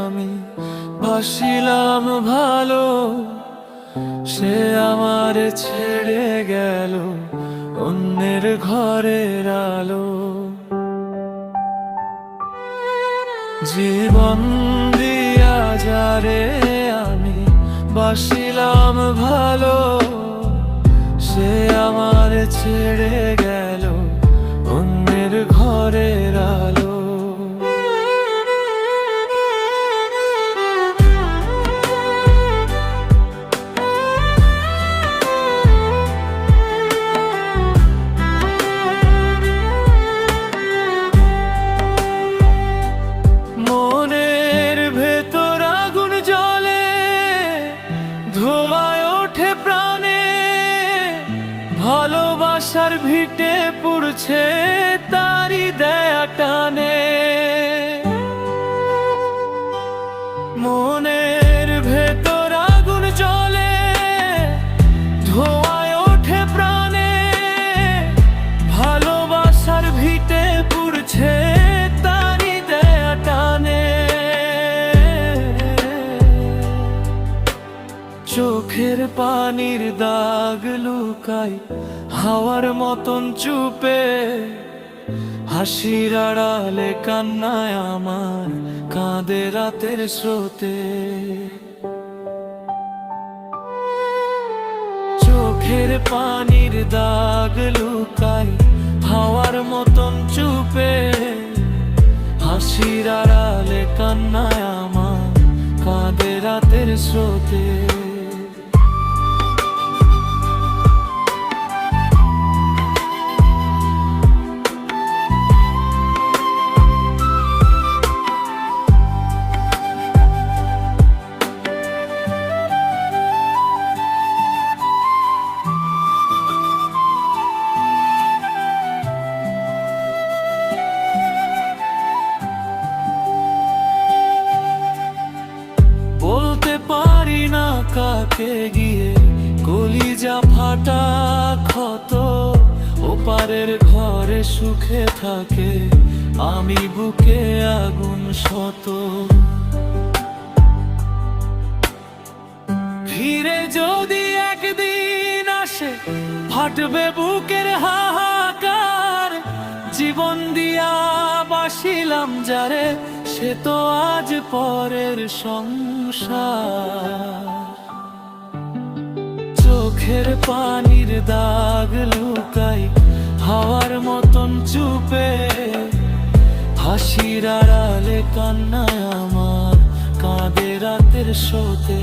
আমি বাসিলাম ভালো, সে আমার ছেড়ে গেল অন্যের ঘরের আলো। জীবন দিয়া যারে আমি বাসিলাম ভালো, সে আমার ছেড়ে গেল অন্যের ঘরের আলো। মনের ভেতর আগুন জ্বলে, ধোঁয়ায় ওঠে প্রাণে, ভালোবাসার ভিটে পুড়ছে তারি দেয়া টানে। মনের ভেতর আগুন জ্বলে, ধোঁয়ায় ওঠে প্রাণে, ভালোবাসার ভিটে পুড়ছে তারি দেয়া টানে। চোখের পানির দাগ লুকাই হাওয়ার মতন চুপে, হাসির আড়ালে কান্নায় আমার কাঁদে রাতের স্রোতে। চোখের পানির দাগ লুকাই হাওয়ার মতন চুপে, হাসির আড়ালে কান্নায় আমার কাঁদে রাতের স্রোতে। বলতে পারি না কাকে গিয়ে কলিজা ফাটা ক্ষত, ওপারের ঘরে সুখে থাকে আমি বুকে আগুন শত। ফিরে যদি একদিন আসে ফাটবে বুকের হাহাকার, জীবন দিয়া বাসিলাম যারে সে তো আজ পরের সংসার। চোখের পানির দাগ লুকাই হাওয়ার মতন চুপে, হাসির আড়ালে কান্নায় আমার কাঁদে রাতের স্রোতে।